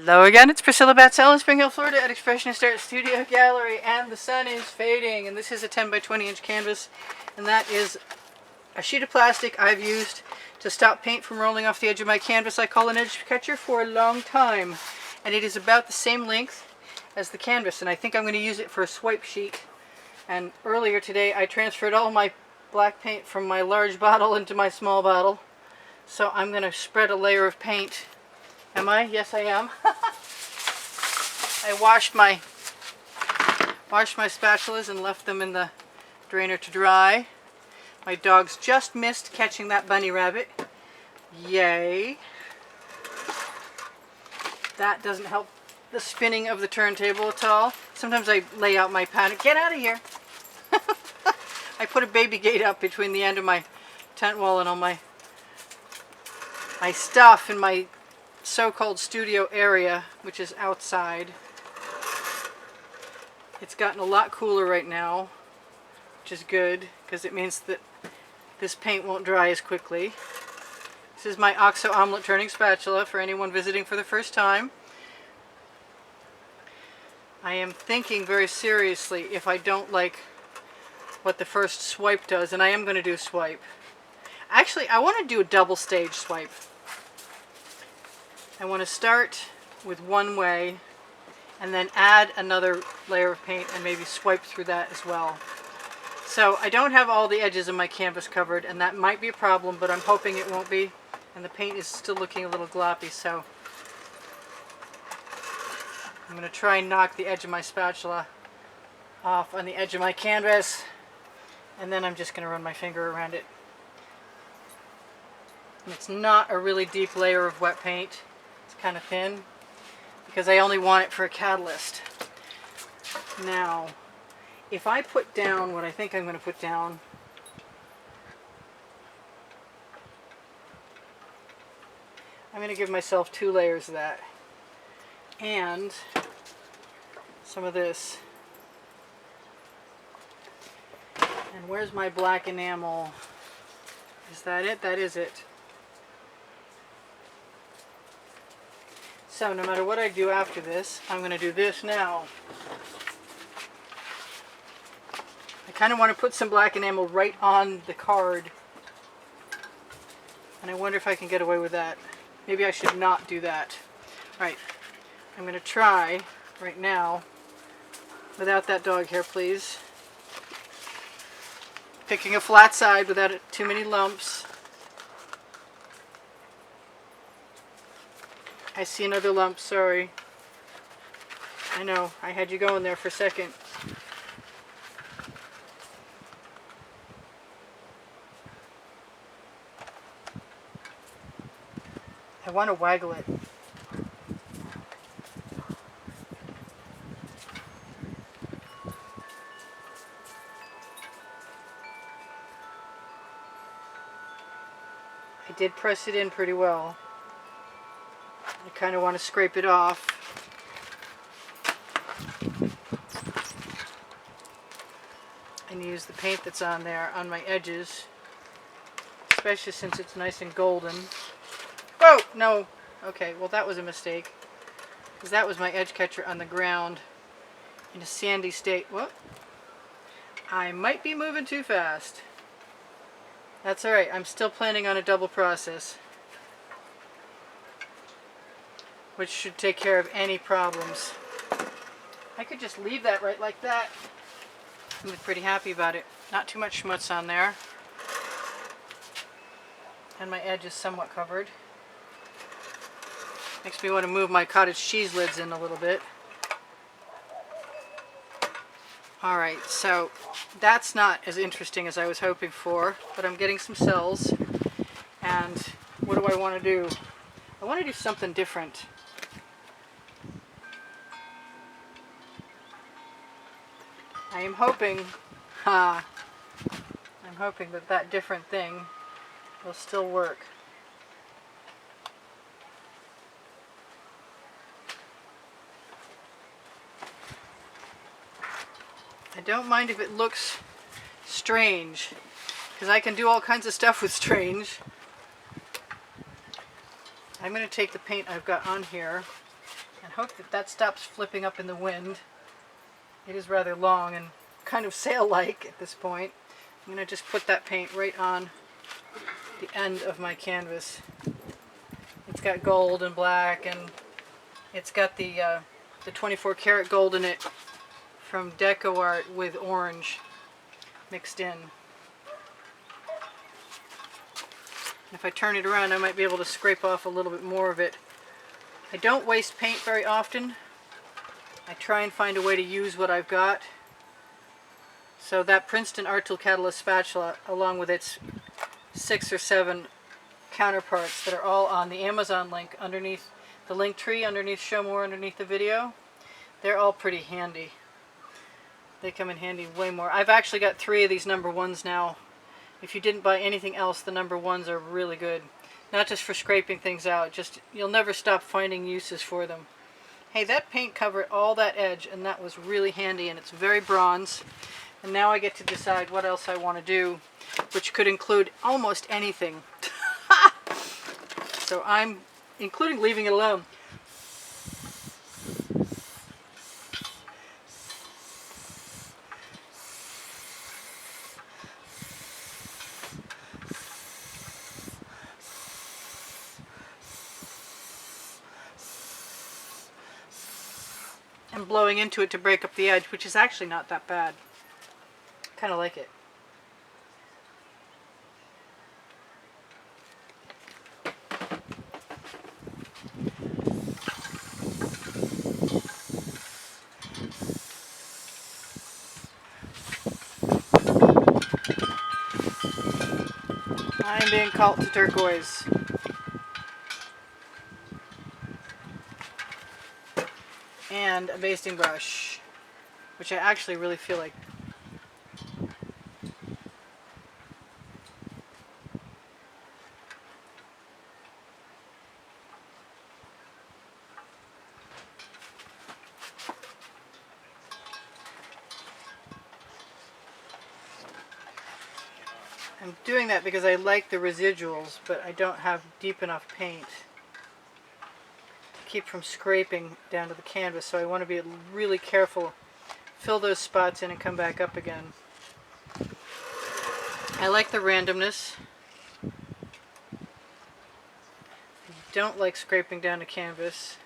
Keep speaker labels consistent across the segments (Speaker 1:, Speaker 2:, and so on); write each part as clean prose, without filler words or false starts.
Speaker 1: Hello again, it's Priscilla Batzell in Spring Hill, Florida at Expressionist Art Studio Gallery, and the sun is fading, and this is a 10 by 20 inch canvas, and that is a sheet of plastic I've used to stop paint from rolling off the edge of my canvas. I call an edge catcher for a long time, and it is about the same length as the canvas, and I think I'm going to use it for a swipe sheet. And earlier today I transferred all my black paint from my large bottle into my small bottle, so I'm going to spread a layer of paint. Am I? Yes, I am. I washed my spatulas and left them in the drainer to dry. My dogs just missed catching that bunny rabbit. Yay. That doesn't help the spinning of the turntable at all. Sometimes I lay out my pattern. Get out of here. I put a baby gate up between the end of my tent wall and all my stuff in my so-called studio area, which is outside. It's gotten a lot cooler right now, which is good because it means that this paint won't dry as quickly. This is my OXO omelet turning spatula for anyone visiting for the first time. I am thinking very seriously if I don't like what the first swipe does, and I am going to do swipe. Actually, I want to do a double stage swipe. I want to start with one way and then add another layer of paint and maybe swipe through that as well. So I don't have all the edges of my canvas covered, and that might be a problem, but I'm hoping it won't be. And the paint is still looking a little gloppy, so I'm going to try and knock the edge of my spatula off on the edge of my canvas, and then I'm just going to run my finger around it. And it's not a really deep layer of wet paint. Kind of thin because I only want it for a catalyst. Now, if I put down what I think I'm going to put down, I'm going to give myself 2 layers of that and some of this. And where's my black enamel? Is that it? That is it. So no matter what I do after this, I'm going to do this now. I kind of want to put some black enamel right on the card. And I wonder if I can get away with that. Maybe I should not do that. Alright, I'm going to try right now, without that dog hair please. Picking a flat side without too many lumps. I see another lump, sorry. I know, I had you going there for a second. I want to waggle it. I did press it in pretty well. I kind of want to scrape it off. And use the paint that's on there on my edges, especially since it's nice and golden. Whoa! No! Okay, well that was a mistake, because that was my edge catcher on the ground in a sandy state. What? I might be moving too fast. That's alright, I'm still planning on a double process, which should take care of any problems. I could just leave that right like that. I'm pretty happy about it. Not too much schmutz on there. And my edge is somewhat covered. Makes me want to move my cottage cheese lids in a little bit. Alright, so that's not as interesting as I was hoping for, but I'm getting some cells. And what do I want to do? I want to do something different. I am hoping, I'm hoping that that different thing will still work. I don't mind if it looks strange, because I can do all kinds of stuff with strange. I'm going to take the paint I've got on here hope that that stops flipping up in the wind. It is rather long and kind of sail-like at this point. I'm going to just put that paint right on the end of my canvas. It's got gold and black, and it's got the 24 karat gold in it from Deco Art with orange mixed in. If I turn it around, I might be able to scrape off a little bit more of it. I don't waste paint very often. I try and find a way to use what I've got. So that Princeton Art Tool Catalyst spatula, along with its 6 or 7 counterparts that are all on the Amazon link underneath the link tree, underneath Show More, underneath the video, they're all pretty handy. They come in handy way more. I've actually got 3 of these number 1s now. If you didn't buy anything else, the number 1s are really good. Not just for scraping things out, just you'll never stop finding uses for them. Hey, that paint covered all that edge, and that was really handy, and it's very bronze. And now I get to decide what else I want to do, which could include almost anything. So I'm including leaving it alone. And blowing into it to break up the edge, which is actually not that bad. Kind of like it. I'm being called to turquoise. And a basting brush, which I actually really feel like. I'm doing that because I like the residuals, but I don't have deep enough paint to keep from scraping down to the canvas, so I want to be really careful. Fill those spots in and come back up again. I like the randomness. I don't like scraping down to canvas.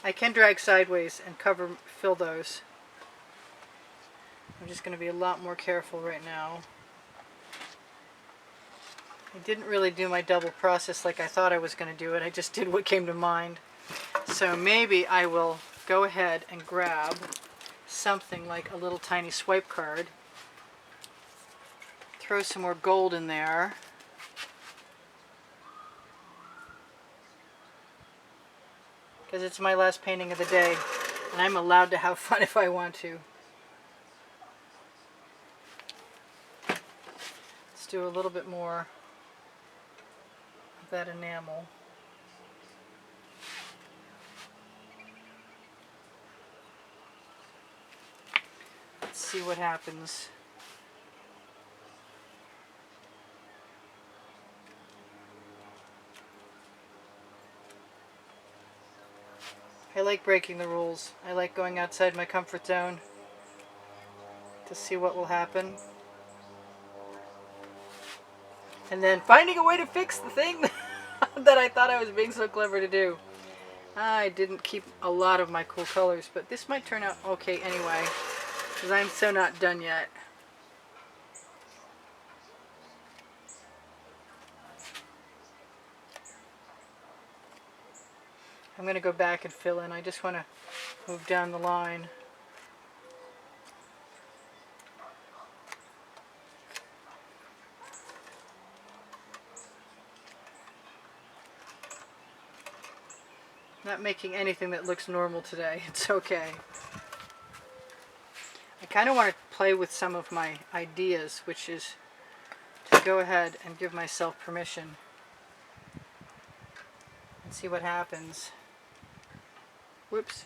Speaker 1: I can drag sideways and fill those. I'm just going to be a lot more careful right now. I didn't really do my double process like I thought I was going to do it. I just did what came to mind. So maybe I will go ahead and grab something like a little tiny swipe card. Throw some more gold in there. Because it's my last painting of the day, and I'm allowed to have fun if I want to. Let's do a little bit more of that enamel. Let's see what happens. I like breaking the rules. I like going outside my comfort zone to see what will happen. And then finding a way to fix the thing that I thought I was being so clever to do. I didn't keep a lot of my cool colors, but this might turn out okay anyway, because I'm so not done yet. I'm going to go back and fill in. I just want to move down the line. Not making anything that looks normal today. It's okay. I kind of want to play with some of my ideas, which is to go ahead and give myself permission and see what happens. Whoops.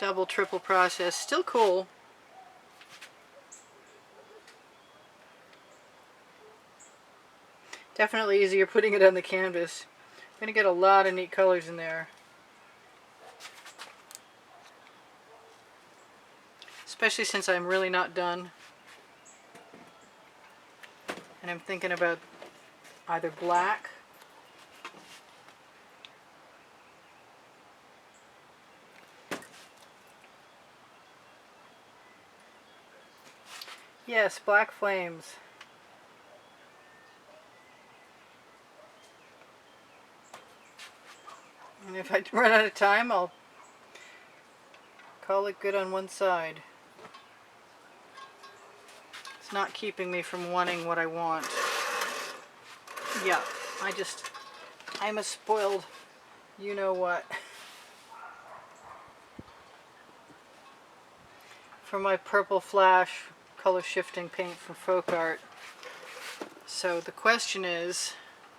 Speaker 1: double, triple process. Still cool. Definitely easier putting it on the canvas. I'm going to get a lot of neat colors in there. Especially since I'm really not done. And I'm thinking about either black yes, black flames. And if I run out of time, I'll call it good on one side. It's not keeping me from wanting what I want. Yeah, I'm a spoiled you-know-what. For my purple flash color shifting paint from Folk Art. So the question is,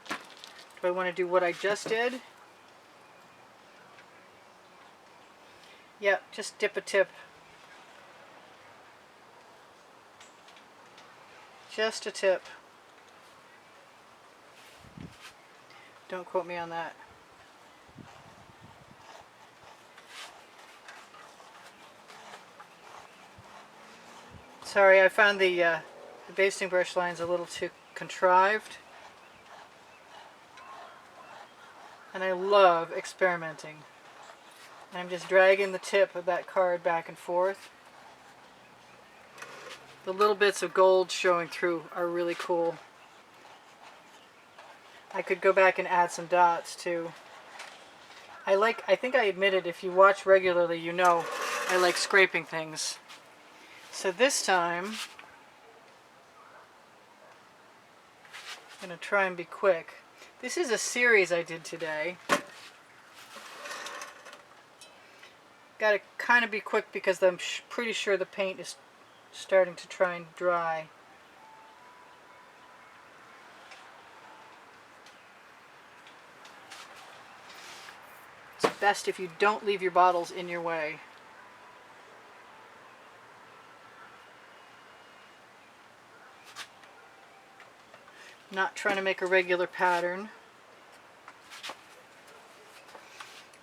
Speaker 1: do I want to do what I just did? Yep, just dip a tip. Just a tip. Don't quote me on that. Sorry, I found the basting brush lines a little too contrived. And I love experimenting. And I'm just dragging the tip of that card back and forth. The little bits of gold showing through are really cool. I could go back and add some dots too. I think I admitted, if you watch regularly, you know I like scraping things. So this time, I'm going to try and be quick. This is a series I did today. Got to kind of be quick because I'm pretty sure the paint is starting to try and dry. It's best if you don't leave your bottles in your way. Not trying to make a regular pattern.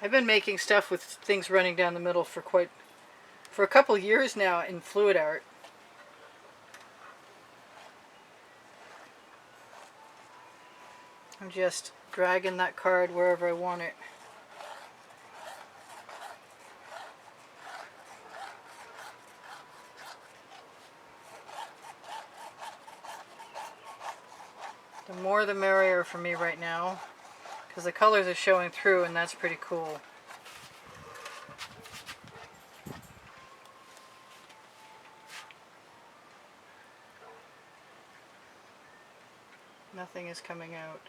Speaker 1: I've been making stuff with things running down the middle for a couple years now in fluid art. I'm just dragging that card wherever I want it. The more the merrier for me right now, because the colors are showing through, and that's pretty cool. Nothing is coming out.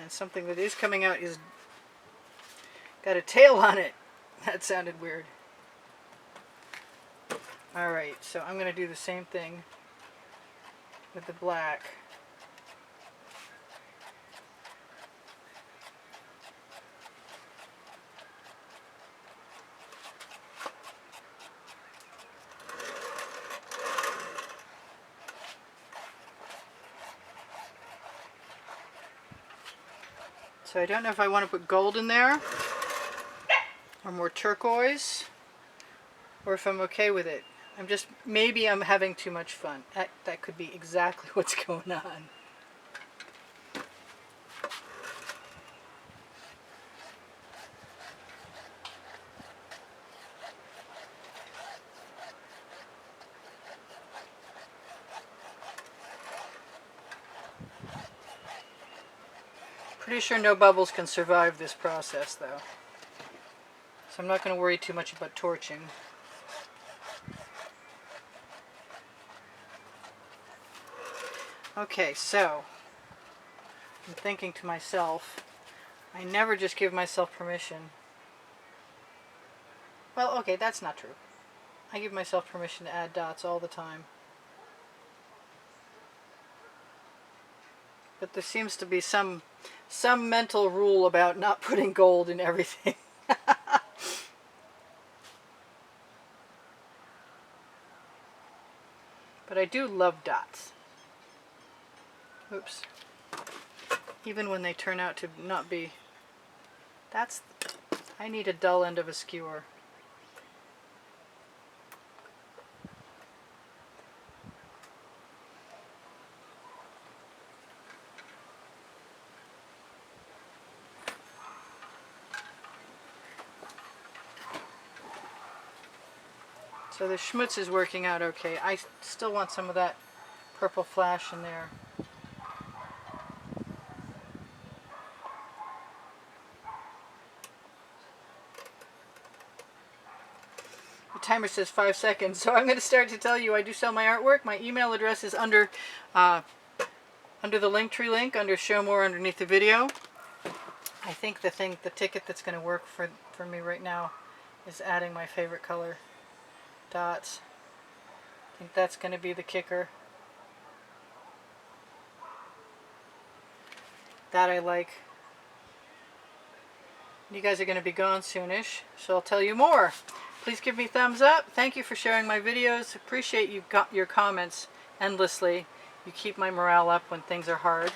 Speaker 1: And something that is coming out is got a tail on it. That sounded weird. Alright, so I'm going to do the same thing with the black. So I don't know if I want to put gold in there, or more turquoise, or if I'm okay with it. Maybe I'm having too much fun. That could be exactly what's going on. Pretty sure no bubbles can survive this process though. So I'm not going to worry too much about torching. Okay, so I'm thinking to myself, I never just give myself permission. Well, okay, that's not true. I give myself permission to add dots all the time. But there seems to be some mental rule about not putting gold in everything. I do love dots. Oops. Even when they turn out to not be. I need a dull end of a skewer. So the schmutz is working out okay. I still want some of that purple flash in there. The timer says 5 seconds, so I'm going to start to tell you I do sell my artwork. My email address is under the Linktree link, under Show More underneath the video. I think the ticket that's going to work for me right now is adding my favorite color dots. I think that's going to be the kicker. That I like. You guys are going to be gone soonish, so I'll tell you more. Please give me thumbs up. Thank you for sharing my videos. Appreciate your comments endlessly. You keep my morale up when things are hard.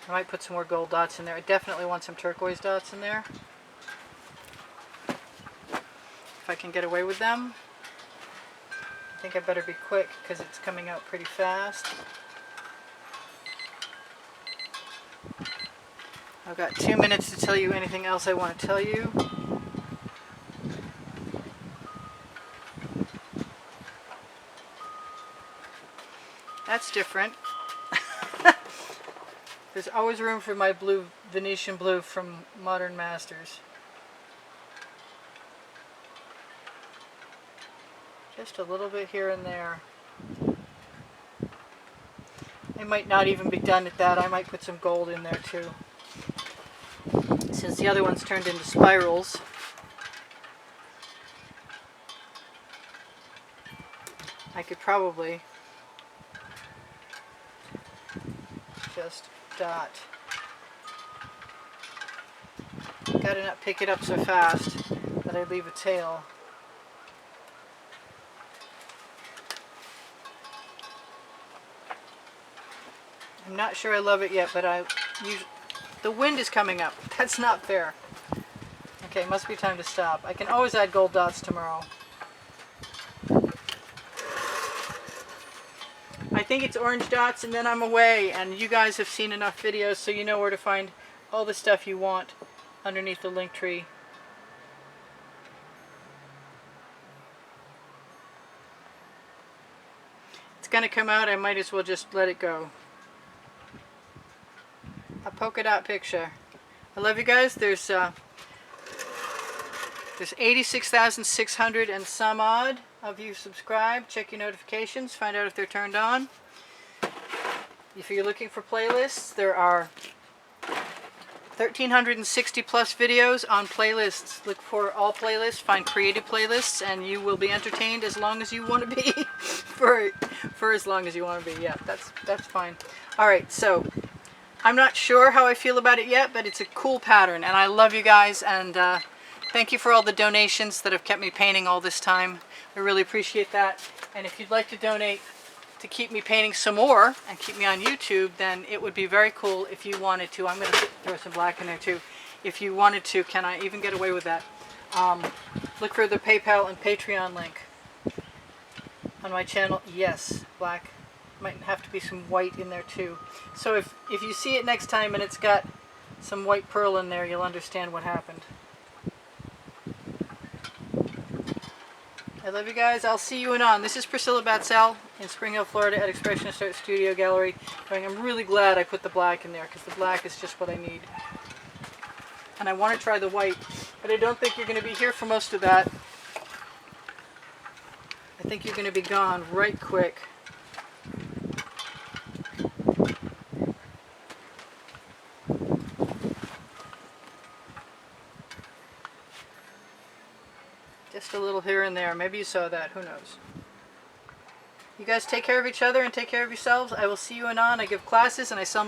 Speaker 1: I might put some more gold dots in there. I definitely want some turquoise dots in there, if I can get away with them. I think I better be quick because it's coming out pretty fast. I've got 2 minutes to tell you anything else I want to tell you. That's different. There's always room for my blue, Venetian blue from Modern Masters. Just a little bit here and there. I might not even be done at that. I might put some gold in there too. Since the other one's turned into spirals. I could probably just dot. Gotta not pick it up so fast that I leave a tail. I'm not sure I love it yet, but the wind is coming up. That's not fair. Okay, must be time to stop. I can always add gold dots tomorrow. I think it's orange dots and then I'm away, and you guys have seen enough videos so you know where to find all the stuff you want underneath the link tree. It's going to come out, I might as well just let it go. A polka dot picture. I love you guys. There's 86,600 and some odd of you subscribed. Check your notifications, find out if they're turned on. If you're looking for playlists, there are 1,360 plus videos on playlists. Look for all playlists, find creative playlists, and you will be entertained as long as you want to be. for as long as you want to be. Yeah, that's fine. Alright, so I'm not sure how I feel about it yet, but it's a cool pattern, and I love you guys, and thank you for all the donations that have kept me painting all this time. I really appreciate that. And if you'd like to donate to keep me painting some more and keep me on YouTube, then it would be very cool if you wanted to. I'm going to throw some black in there too. If you wanted to, can I even get away with that? Look for the PayPal and Patreon link on my channel. Yes, black. Might have to be some white in there too. So if you see it next time and it's got some white pearl in there, you'll understand what happened. I love you guys. I'll see you anon. This is Priscilla Batzell in Spring Hill, Florida at Expressionist Art Studio Gallery. I'm really glad I put the black in there because the black is just what I need. And I want to try the white, but I don't think you're going to be here for most of that. I think you're going to be gone right quick. Just a little here and there. Maybe you saw that. Who knows? You guys take care of each other and take care of yourselves. I will see you anon. I give classes and I sell